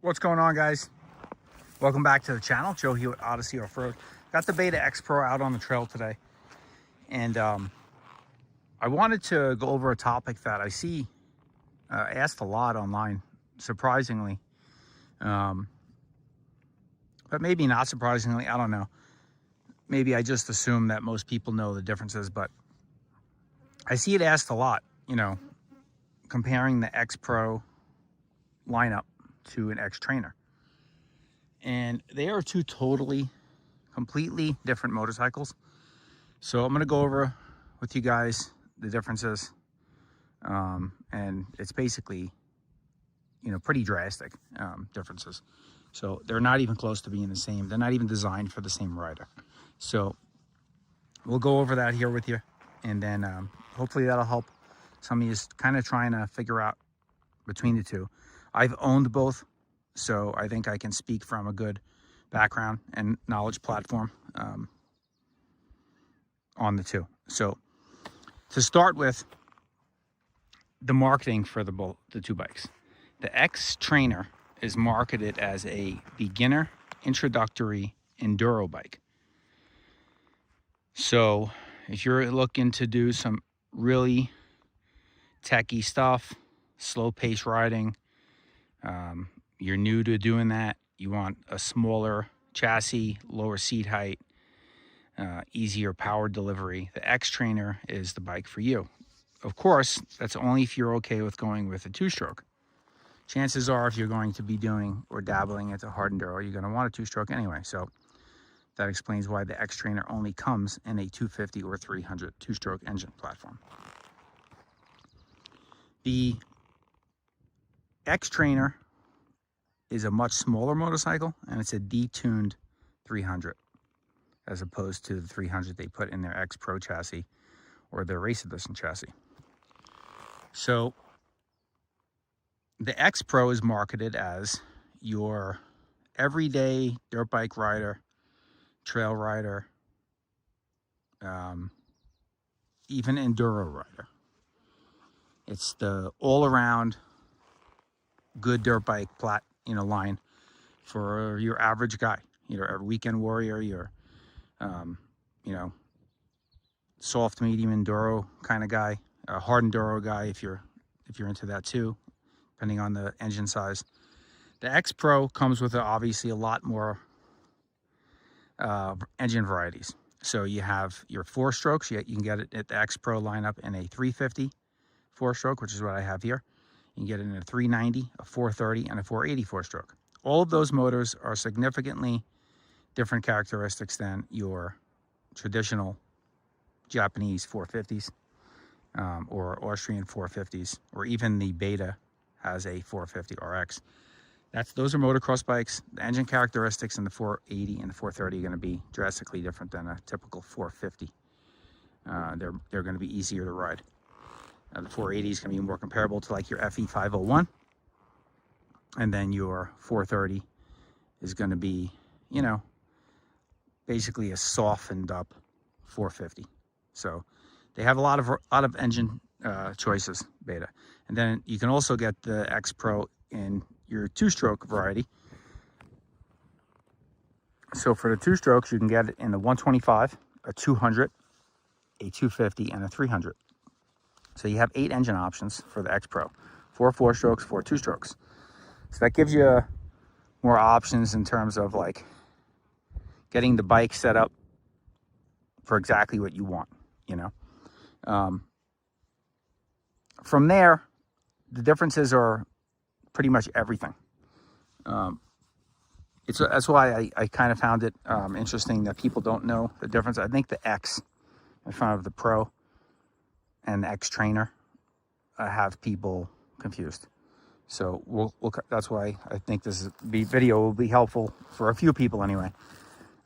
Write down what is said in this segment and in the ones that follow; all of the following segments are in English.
What's going on, guys? Welcome back to the channel. Joe here with Odyssey Off-Road. Got the Beta X Pro out on the trail today, and I wanted to go over a topic that I see asked a lot online, surprisingly, but maybe not surprisingly. I don't know. Maybe I just assume that most people know the differences, but I see it asked a lot, comparing the X Pro lineup to an X Trainer. And they are two completely different motorcycles. So I'm going to go over with you guys the differences. And it's basically, pretty drastic differences. So they're not even close to being the same. They're not even designed for the same rider. So we'll go over that here with you. And then hopefully that'll help some of you kind of trying to figure out between the two. I've owned both, so I think I can speak from a good background and knowledge platform on the two. So to start with, the marketing for the two bikes. The X Trainer is marketed as a beginner introductory enduro bike. So if you're looking to do some really techy stuff, slow pace riding, you're new to doing that, you want a smaller chassis, lower seat height, easier power delivery, the X Trainer is the bike for you. Of course, that's only if you're okay with going with a two-stroke. Chances are, if you're going to be doing or dabbling into hard enduro, you're going to want a two-stroke anyway. So that explains why the X Trainer only comes in a 250 or 300 two-stroke engine platform. The X Trainer is a much smaller motorcycle, and it's a detuned 300 as opposed to the 300 they put in their X Pro chassis or their Race Edition chassis. So the X Pro is marketed as your everyday dirt bike rider, trail rider, even enduro rider. It's the all-around good dirt bike line for your average guy, a weekend warrior, your soft medium enduro kind of guy, a hard enduro guy if you're into that too, depending on the engine size. The X Pro comes with obviously a lot more engine varieties. So you have your 4-strokes. You can get it at the X Pro lineup in a 350 4-stroke, which is what I have here. You can get it in a 390, a 430, and a 480 4-stroke. All of those motors are significantly different characteristics than your traditional Japanese 450s or Austrian 450s, or even the Beta has a 450 RX. Those are motocross bikes. The engine characteristics in the 480 and the 430 are going to be drastically different than a typical 450. They're going to be easier to ride. The 480 is going to be more comparable to like your FE 501, and then your 430 is going to be, basically a softened up 450. So they have a lot of engine choices, Beta. And then you can also get the X Pro in your 2-stroke variety. So for the 2-strokes, you can get it in the 125, a 200, a 250, and a 300. So you have 8 engine options for the X Pro. 4 4-strokes, 4 2-strokes. So that gives you more options in terms of like getting the bike set up for exactly what you want, From there, the differences are pretty much everything. That's why I kind of found it interesting that people don't know the difference. I think the X in front of the Pro and the X Trainer have people confused. So that's why I think this video will be helpful for a few people anyway.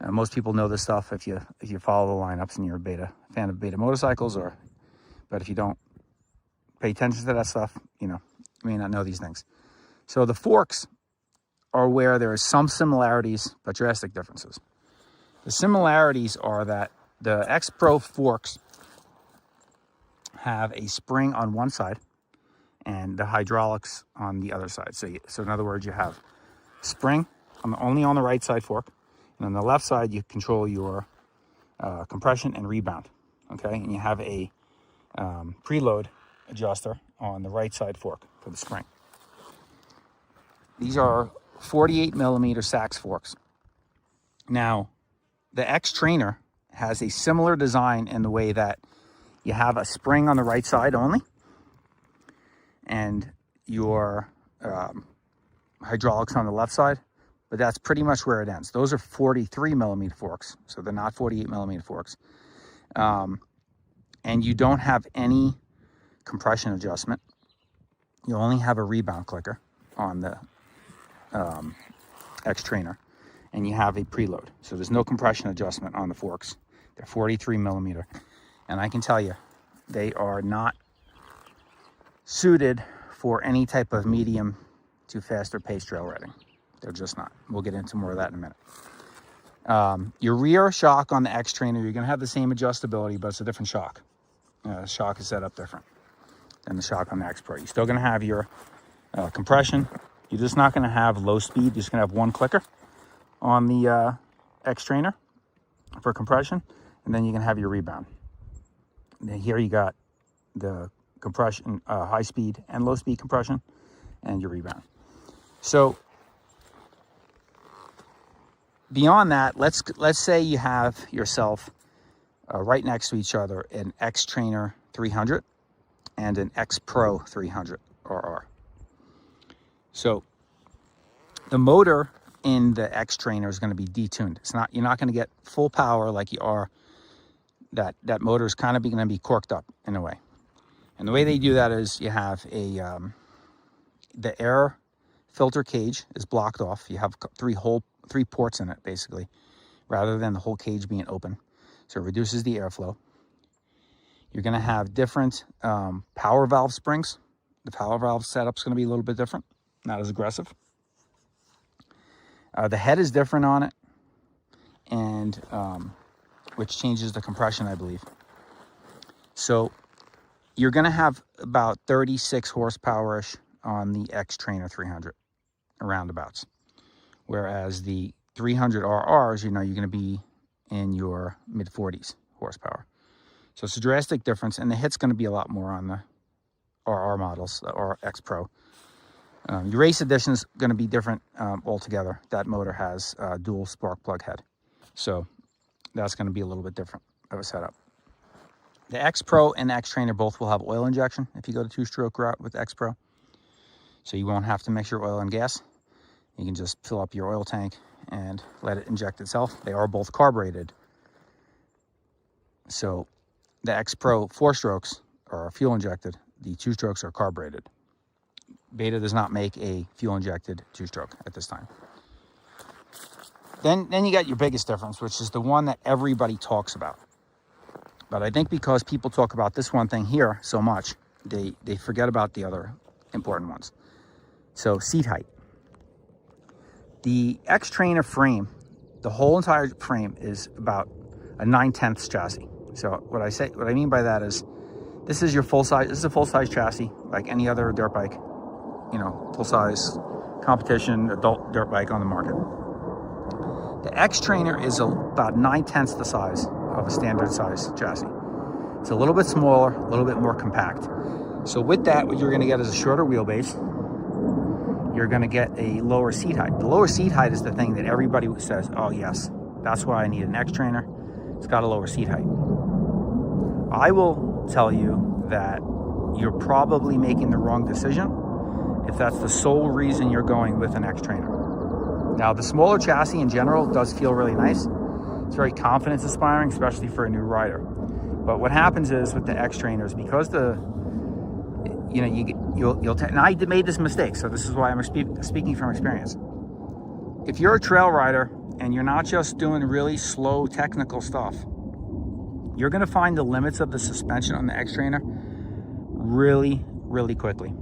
Most people know this stuff if you follow the lineups and you're a fan of Beta motorcycles, but if you don't pay attention to that stuff, you may not know these things. So the forks are where there are some similarities but drastic differences. The similarities are that the X Pro forks have a spring on one side and the hydraulics on the other side. So in other words, you have spring only on the right side fork. And on the left side, you control your compression and rebound. Okay, and you have a preload adjuster on the right side fork for the spring. These are 48 millimeter Sachs forks. Now, the X-Trainer has a similar design in the way that you have a spring on the right side only, and your hydraulics on the left side, but that's pretty much where it ends. Those are 43 millimeter forks, so they're not 48 millimeter forks. And you don't have any compression adjustment. You only have a rebound clicker on the X-Trainer, and you have a preload. So there's no compression adjustment on the forks. They're 43 millimeter. And I can tell you, they are not suited for any type of medium to faster pace trail riding. They're just not. We'll get into more of that in a minute. Your rear shock on the X-Trainer, you're going to have the same adjustability, but it's a different shock. The shock is set up different than the shock on the X-Pro. You're still going to have your compression. You're just not going to have low speed. You're just going to have one clicker on the X-Trainer for compression, and then you can have your rebound. And then here you got the compression, high speed and low speed compression, and your rebound. So beyond that, let's say you have yourself right next to each other an X-Trainer 300 and an X-Pro 300 RR. So the motor in the X-Trainer is going to be detuned. You're not going to get full power like you are. That motor is kind of going to be corked up in a way. And the way they do that is you have the air filter cage is blocked off. You have three ports in it basically, rather than the whole cage being open. So it reduces the airflow. You're going to have different power valve springs. The power valve setup is going to be a little bit different, not as aggressive. The head is different on it, and which changes the compression, I believe. So you're going to have about 36 horsepower-ish on the X-Trainer 300, roundabouts. Whereas the 300 RRs, you're going to be in your mid-40s horsepower. So it's a drastic difference, and the hit's going to be a lot more on the RR models, or X-Pro. Your race edition is going to be different altogether. That motor has a dual spark plug head. So that's going to be a little bit different of a setup. The X-Pro and the X-Trainer both will have oil injection if you go to two-stroke route with X-Pro. So you won't have to mix your oil and gas. You can just fill up your oil tank and let it inject itself. They are both carbureted. So the X-Pro 4-strokes are fuel injected. The 2-strokes are carbureted. Beta does not make a fuel injected 2-stroke at this time. Then you got your biggest difference, which is the one that everybody talks about. But I think because people talk about this one thing here so much, they forget about the other important ones. So seat height. The X-Trainer frame, the whole entire frame is about a 9/10 chassis. So what I mean by that is, this is your full size. This is a full size chassis, like any other dirt bike, full size competition adult dirt bike on the market. The X-Trainer is about 9/10 the size of a standard size chassis. It's a little bit smaller, a little bit more compact. So with that, what you're going to get is a shorter wheelbase. You're going to get a lower seat height. The lower seat height is the thing that everybody says, oh yes, that's why I need an X-Trainer. It's got a lower seat height. I will tell you that you're probably making the wrong decision if that's the sole reason you're going with an X-Trainer. Now, the smaller chassis in general does feel really nice. It's very confidence inspiring, especially for a new rider. But what happens is with the X-Trainers, because and I made this mistake, so this is why I'm speaking from experience. If you're a trail rider and you're not just doing really slow technical stuff, you're going to find the limits of the suspension on the X-Trainer really, really quickly.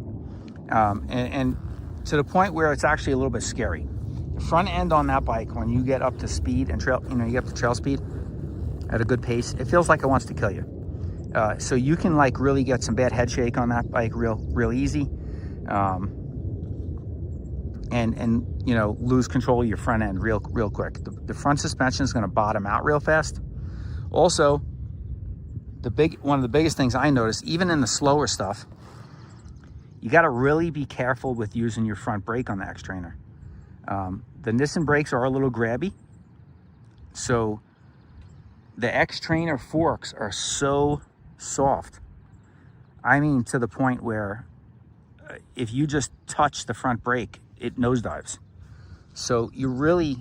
And to the point where it's actually a little bit scary. The front end on that bike, when you get up to speed and trail, you get up to trail speed at a good pace, it feels like it wants to kill you. So you can really get some bad head shake on that bike real easy. and you know, lose control of your front end real quick. The front suspension is going to bottom out real fast. Also, one of the biggest things I noticed, even in the slower stuff, you got to really be careful with using your front brake on the X-Trainer. The Nissan brakes are a little grabby, so the X-Trainer forks are so soft. I mean, to the point where if you just touch the front brake, it nosedives. So you really,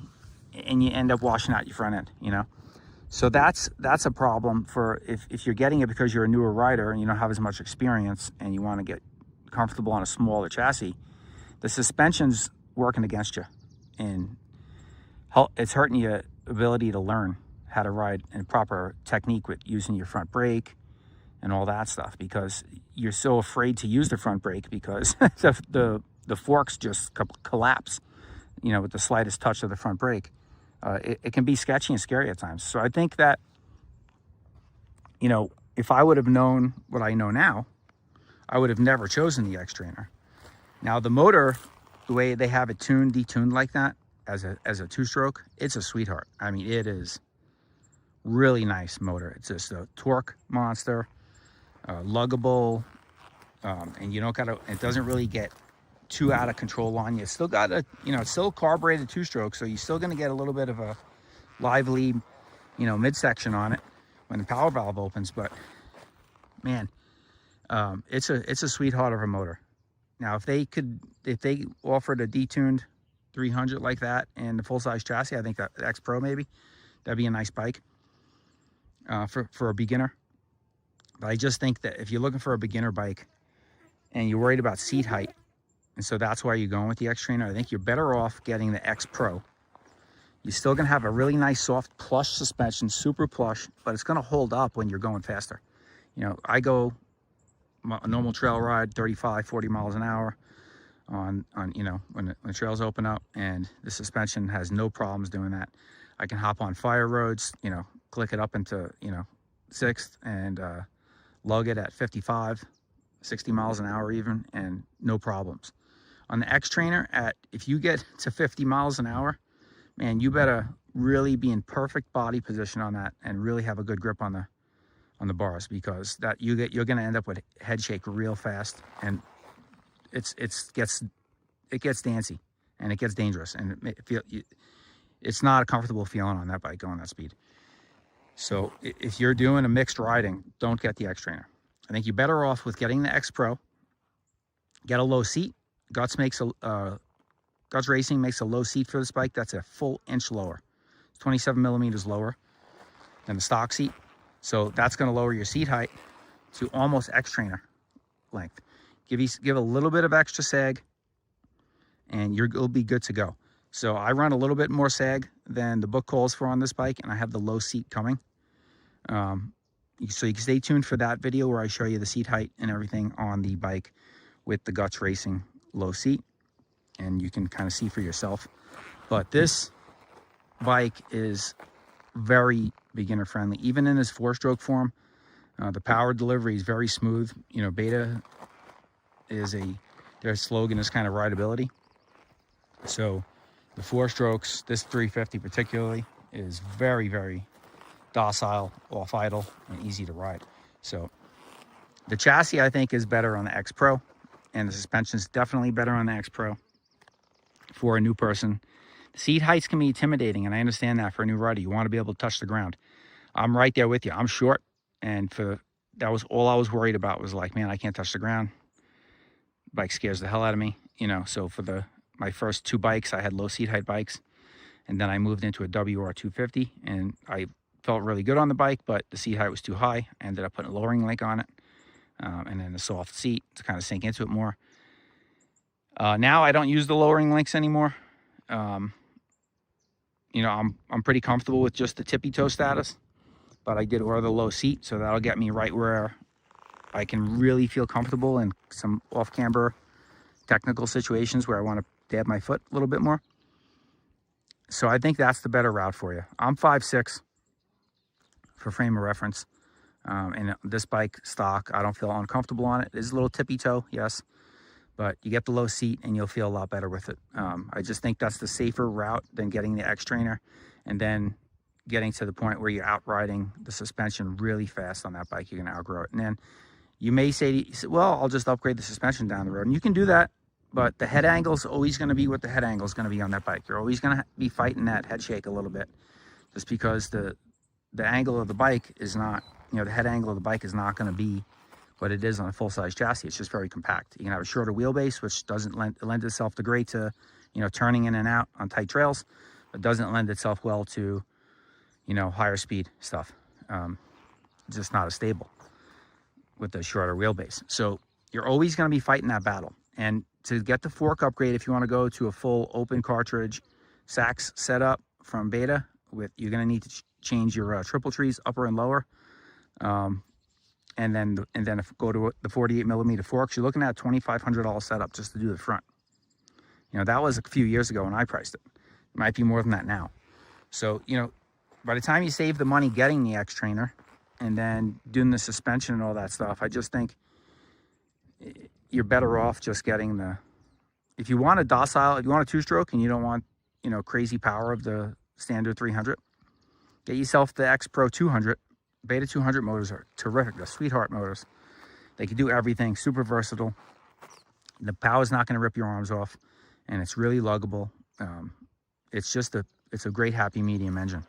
and you end up washing out your front end, you know? So that's a problem for if you're getting it because you're a newer rider and you don't have as much experience and you want to get comfortable on a smaller chassis. The suspension's working against you, and it's hurting your ability to learn how to ride in proper technique with using your front brake and all that stuff, because you're so afraid to use the front brake because the forks just collapse, you know, with the slightest touch of the front brake. It can be sketchy and scary at times. So I think that, you know, if I would have known what I know now, I would have never chosen the X-Trainer. Now the motor, the way they have it detuned like that as a two-stroke, it's a sweetheart. I mean, it is really nice motor. It's just a torque monster, luggable, and you don't gotta, it doesn't really get too out of control on you. It's still got a, you know, it's still a carbureted two-stroke, so you're still going to get a little bit of a lively, you know, midsection on it when the power valve opens. But man, it's a sweetheart of a motor. Now, if they offered a detuned 300 like that and the full-size chassis, I think that the X Pro maybe, that'd be a nice bike for a beginner. But I just think that if you're looking for a beginner bike and you're worried about seat height, and so that's why you're going with the X-Trainer, I think you're better off getting the X Pro. You're still going to have a really nice, soft, plush suspension, super plush, but it's going to hold up when you're going faster. You know, I go a normal trail ride, 35, 40 miles an hour on you know, when the trails open up, and the suspension has no problems doing that. I can hop on fire roads, you know, click it up into, you know, 6th and lug it at 55, 60 miles an hour even, and no problems. On the X-Trainer, if you get to 50 miles an hour, man, you better really be in perfect body position on that and really have a good grip on the bars, because that you're going to end up with head shake real fast, and it gets dancy and it gets dangerous, and it's not a comfortable feeling on that bike going that speed. So if you're doing a mixed riding, don't get the X-Trainer. I think you're better off with getting the X Pro. Get a low seat. Guts Racing makes a low seat for this bike that's a full inch lower. It's 27 millimeters lower than the stock seat. So that's going to lower your seat height to almost X-Trainer length. Give a little bit of extra sag, and you'll be good to go. So I run a little bit more sag than the book calls for on this bike, and I have the low seat coming. So you can stay tuned for that video where I show you the seat height and everything on the bike with the Guts Racing low seat, and you can kind of see for yourself. But this bike is very beginner friendly, even in this 4-stroke form. The power delivery is very smooth. You know, Beta is their slogan is kind of rideability. So the 4 strokes, this 350 particularly, is very, very docile, off idle, and easy to ride. So the chassis, I think, is better on the X Pro, and the suspension is definitely better on the X Pro for a new person. Seat heights can be intimidating, and I understand that for a new rider. You want to be able to touch the ground. I'm right there with you. I'm short, and that was all I was worried about, was like, man, I can't touch the ground. Bike scares the hell out of me, you know. So for my first 2 bikes, I had low seat height bikes, and then I moved into a WR250, and I felt really good on the bike, but the seat height was too high. I ended up putting a lowering link on it, and then a soft seat to kind of sink into it more. Now I don't use the lowering links anymore. You know, I'm pretty comfortable with just the tippy toe status, but I did order the low seat, so that'll get me right where I can really feel comfortable in some off-camber technical situations where I want to dab my foot a little bit more. So I think that's the better route for you. I'm 5'6", for frame of reference. And this bike stock, I don't feel uncomfortable on it. It is a little tippy toe, yes, but you get the low seat and you'll feel a lot better with it. I just think that's the safer route than getting the X Trainer and then getting to the point where you're out riding the suspension really fast on that bike. You're going to outgrow it. And then you may say, well, I'll just upgrade the suspension down the road. And you can do that, but the head angle is always going to be what the head angle is going to be on that bike. You're always going to be fighting that head shake a little bit, just because the angle of the bike is not, the head angle of the bike is not going to be what it is on a full-size chassis. It's just very compact. You can have a shorter wheelbase, which doesn't lend itself great to, turning in and out on tight trails, but doesn't lend itself well to, higher speed stuff. Just not as stable with the shorter wheelbase. So you're always going to be fighting that battle. And to get the fork upgrade, if you want to go to a full open cartridge Sachs setup from Beta, you're going to need to change your triple trees upper and lower. And then if you go to the 48 millimeter forks, you're looking at a $2,500 setup just to do the front. That was a few years ago when I priced it. It might be more than that now. So, by the time you save the money getting the X Trainer and then doing the suspension and all that stuff, I just think you're better off just getting if you want a docile, if you want a two-stroke and you don't want, crazy power of the standard 300, get yourself the X Pro 200. Beta 200 motors are terrific. They're sweetheart motors. They can do everything, super versatile. The power's not going to rip your arms off, and it's really luggable. It's a great happy medium engine.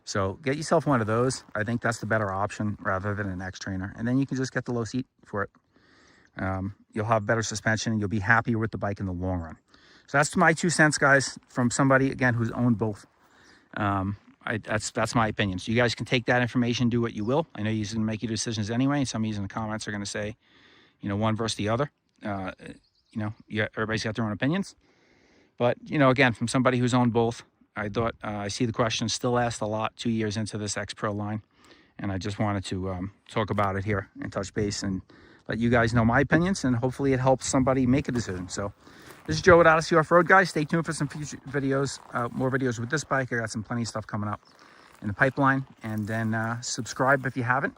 So get yourself one of those. I think that's the better option rather than an X Trainer. And then you can just get the low seat for it. You'll have better suspension and you'll be happier with the bike in the long run. So that's my 2 cents, guys, from somebody, again, who's owned both. That's my opinion. So you guys can take that information, do what you will. I know you're going to make your decisions anyway. And some of you in the comments are going to say, one versus the other. Everybody's got their own opinions. But, again, from somebody who's owned both, I thought I see the questions still asked a lot 2 years into this X Pro line. And I just wanted to talk about it here and touch base and let you guys know my opinions. And hopefully it helps somebody make a decision. So this is Joe at Odyssey Off-Road, guys. Stay tuned for some future videos, more videos with this bike. I got plenty of stuff coming up in the pipeline. And then subscribe if you haven't.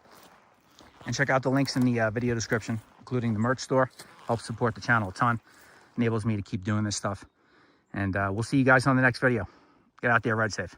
And check out the links in the video description, including the merch store. Helps support the channel a ton. Enables me to keep doing this stuff. And we'll see you guys on the next video. Get out there, ride safe.